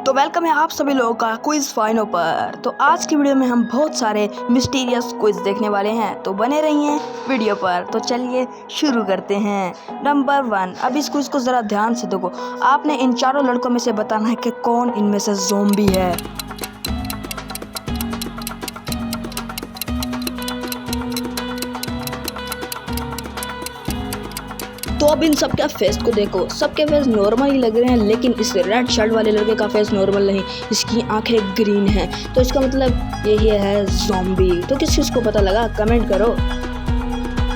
तो वेलकम है आप सभी लोगों का क्विज फाइनो पर। तो आज की वीडियो में हम बहुत सारे मिस्टीरियस क्विज देखने वाले हैं, तो बने रहिए वीडियो पर। तो चलिए शुरू करते हैं। नंबर 1। अब इस क्विज को ज़रा ध्यान से देखो। आपने इन चारों लड़कों में से बताना है कि कौन इनमें से ज़ॉम्बी है। तो अब इन सबके फेस को देखो, सबके फेस नॉर्मल ही लग रहे हैं, लेकिन इस रेड शर्ट वाले लड़के का फेस नॉर्मल नहीं, इसकी आंखें ग्रीन हैं। तो इसका मतलब यही है ज़ॉम्बी। तो किस चीज़ को पता लगा, कमेंट करो।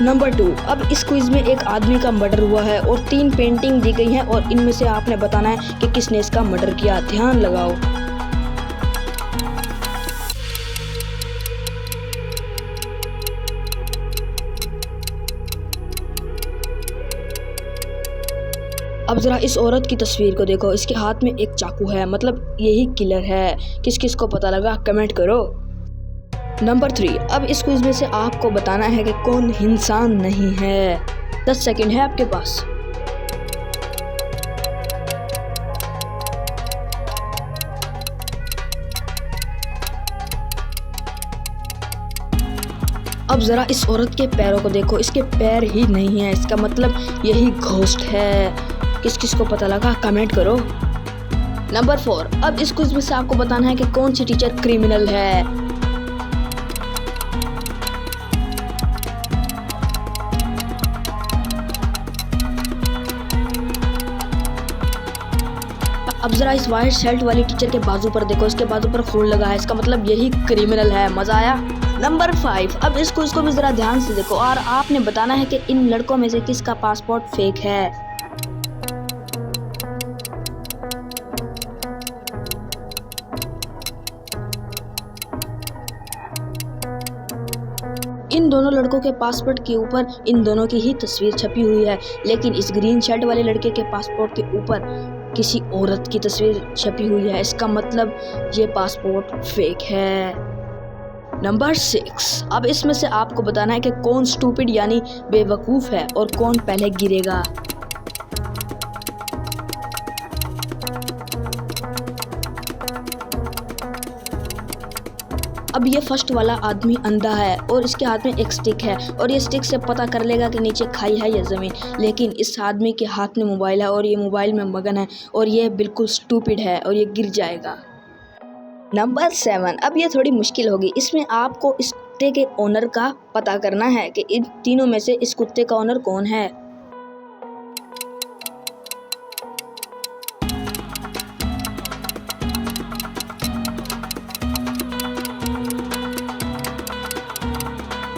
नंबर 2। अब इस क्विज में एक आदमी का मर्डर हुआ है और 3 पेंटिंग दी गई हैं और इनमें से आपने बताना है कि किसने इसका मर्डर किया। ध्यान लगाओ। अब ज़रा इस औरत की तस्वीर को देखो, इसके हाथ में एक चाकू है, मतलब यही किलर है। किस किस को पता लगा, कमेंट करो। नंबर 3। अब इस क्विज में से आपको बताना है कि कौन इंसान नहीं है। 10 सेकंड है आपके पास। अब ज़रा इस औरत के पैरों को देखो, इसके पैर ही नहीं है, इसका मतलब यही घोस्ट है। किस किस को पता लगा, कमेंट करो। नंबर 4। अब इस क्विज में से आपको बताना है कि कौन सी टीचर क्रिमिनल है। अब जरा इस वाइट शर्ट वाली टीचर के बाजू पर देखो, इसके बाजू पर खून लगा है, इसका मतलब यही क्रिमिनल है। मजा आया। नंबर 5। अब इस क्विज को भी जरा ध्यान से देखो और आपने बताना है कि इन लड़कों में से किसका पासपोर्ट फेक है। इन दोनों लड़कों के पासपोर्ट के ऊपर इन दोनों की ही तस्वीर छपी हुई है, लेकिन इस ग्रीन शर्ट वाले लड़के के पासपोर्ट के ऊपर किसी औरत की तस्वीर छपी हुई है। इसका मतलब ये पासपोर्ट फेक है। नंबर 6। अब इसमें से आपको बताना है कि कौन स्टूपिड यानी बेवकूफ़ है और कौन पहले गिरेगा। अब ये फर्स्ट वाला आदमी अंधा है और इसके हाथ में एक स्टिक है और ये स्टिक से पता कर लेगा कि नीचे खाई है या ज़मीन, लेकिन इस आदमी के हाथ में मोबाइल है और ये मोबाइल में मगन है और ये बिल्कुल स्टूपिड है और ये गिर जाएगा। नंबर 7। अब ये थोड़ी मुश्किल होगी, इसमें आपको इस कुत्ते के ओनर का पता करना है कि इन तीनों में से इस कुत्ते का ओनर कौन है।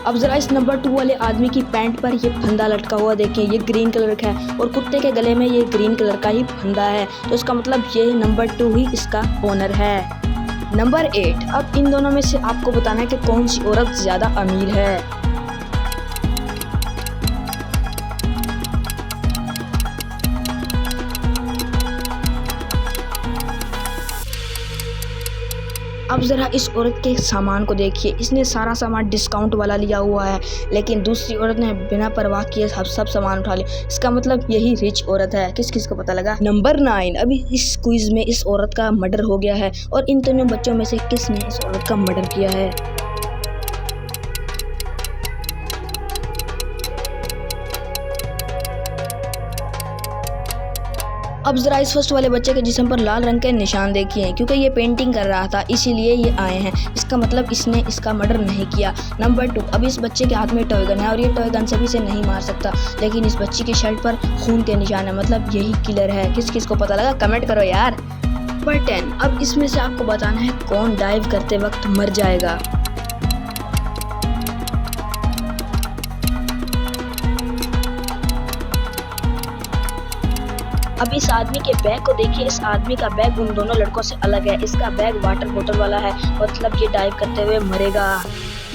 अब जरा इस नंबर 2 वाले आदमी की पैंट पर ये फंदा लटका हुआ देखिए, ये ग्रीन कलर का है और कुत्ते के गले में ये ग्रीन कलर का ही फंदा है, तो इसका मतलब ये नंबर 2 ही इसका ओनर है। नंबर 8। अब इन दोनों में से आपको बताना है कि कौन सी औरत ज़्यादा अमीर है। अब ज़रा इस औरत के सामान को देखिए, इसने सारा सामान डिस्काउंट वाला लिया हुआ है, लेकिन दूसरी औरत ने बिना परवाह किए सब सामान उठा लिया, इसका मतलब यही रिच औरत है। किस किस को पता लगा। नंबर 9। अभी इस क्विज में इस औरत का मर्डर हो गया है और इन तीनों बच्चों में से किसने इस औरत का मर्डर किया है। अब जरा इस फर्स्ट वाले बच्चे के जिस्म पर लाल रंग के निशान देखिए, क्योंकि ये पेंटिंग कर रहा था इसीलिए ये आए हैं, इसका मतलब इसने इसका मर्डर नहीं किया। नंबर 2। अब इस बच्चे के हाथ में टॉय गन है और ये टॉय गन से भी इसे नहीं मार सकता, लेकिन इस बच्ची की शर्ट पर खून के निशान है, मतलब यही किलर है। किस किस को पता लगा, कमेंट करो यार। नंबर 10। अब इसमें से आपको बताना है कौन डाइव करते वक्त मर जाएगा। अब इस आदमी के बैग को देखिए, इस आदमी का बैग उन दोनों लड़कों से अलग है, इसका बैग वाटर बोतल वाला है, मतलब ये डाइव करते हुए मरेगा।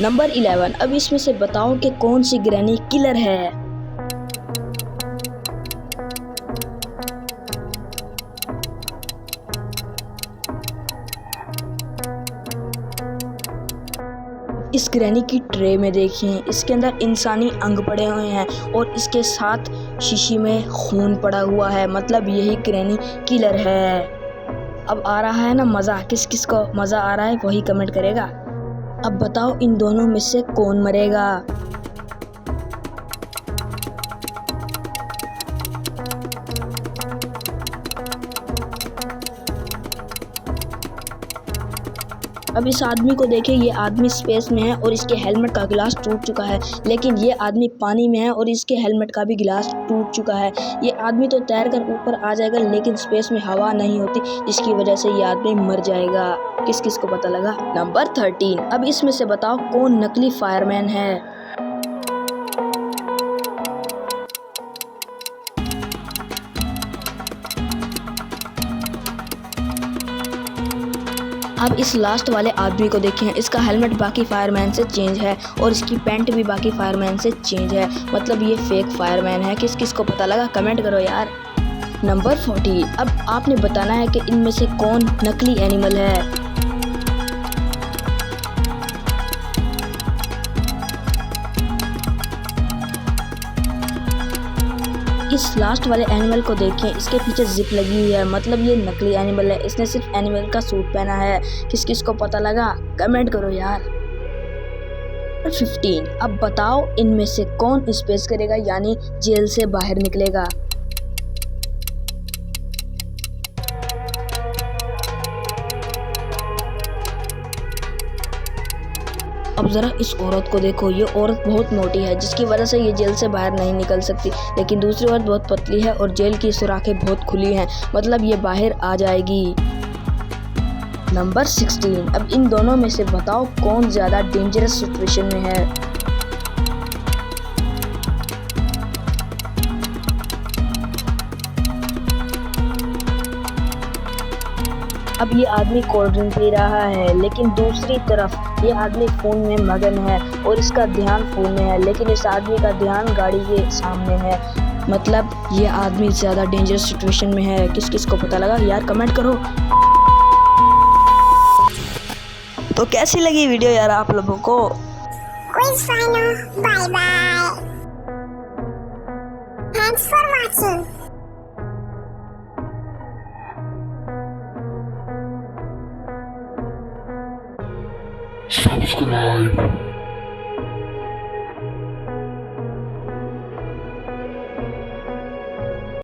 नंबर 11। अब इसमें से बताओ कि कौन सी ग्रैनी किलर है। इस ग्रैनी की ट्रे में देखिए, इसके अंदर इंसानी अंग पड़े हुए हैं और इसके साथ शीशी में खून पड़ा हुआ है, मतलब यही ग्रैनी किलर है। अब आ रहा है ना मज़ा? किस किस को मज़ा आ रहा है वही कमेंट करेगा। अब बताओ इन दोनों में से कौन मरेगा? अब इस आदमी को देखिए, ये आदमी स्पेस में है और इसके हेलमेट का गिलास टूट चुका है, लेकिन ये आदमी पानी में है और इसके हेलमेट का भी गिलास टूट चुका है। ये आदमी तो तैर कर ऊपर आ जाएगा, लेकिन स्पेस में हवा नहीं होती, जिसकी वजह से ये आदमी मर जाएगा। किस किस को पता लगा? नंबर 13। अब इसमें से बताओ कौन नकली फायरमैन है? अब इस लास्ट वाले आदमी को देखें, इसका हेलमेट बाकी फायरमैन से चेंज है और इसकी पैंट भी बाकी फायरमैन से चेंज है, मतलब ये फेक फायरमैन है। किस किस को पता लगा? कमेंट करो यार। नंबर 40। अब आपने बताना है कि इनमें से कौन नकली एनिमल है। इस लास्ट वाले एनिमल को देखें, इसके पीछे जिप लगी हुई है, मतलब ये नकली एनिमल है। इसने सिर्फ एनिमल का सूट पहना है। किस किस को पता लगा? कमेंट करो यार। 15। अब बताओ इनमें से कौन स्पेस करेगा, यानी जेल से बाहर निकलेगा। अब ज़रा इस औरत को देखो, ये औरत बहुत मोटी है, जिसकी वजह से ये जेल से बाहर नहीं निकल सकती, लेकिन दूसरी औरत बहुत पतली है और जेल की सुराखें बहुत खुली हैं, मतलब ये बाहर आ जाएगी। नंबर 16। अब इन दोनों में से बताओ कौन ज़्यादा डेंजरस सिचुएशन में है। अब ये आदमी कोल्ड ड्रिंक पी रहा है, लेकिन दूसरी तरफ ये आदमी फ़ोन में मगन है और इसका ध्यान फ़ोन में है, लेकिन इस आदमी का ध्यान गाड़ी के सामने है, मतलब ये आदमी ज़्यादा डेंजरस सिचुएशन में है। किस किस को पता लगा यार? कमेंट करो। तो कैसी लगी वीडियो यार आप लोगों को? Bye bye, thanks for watching. Subscribe.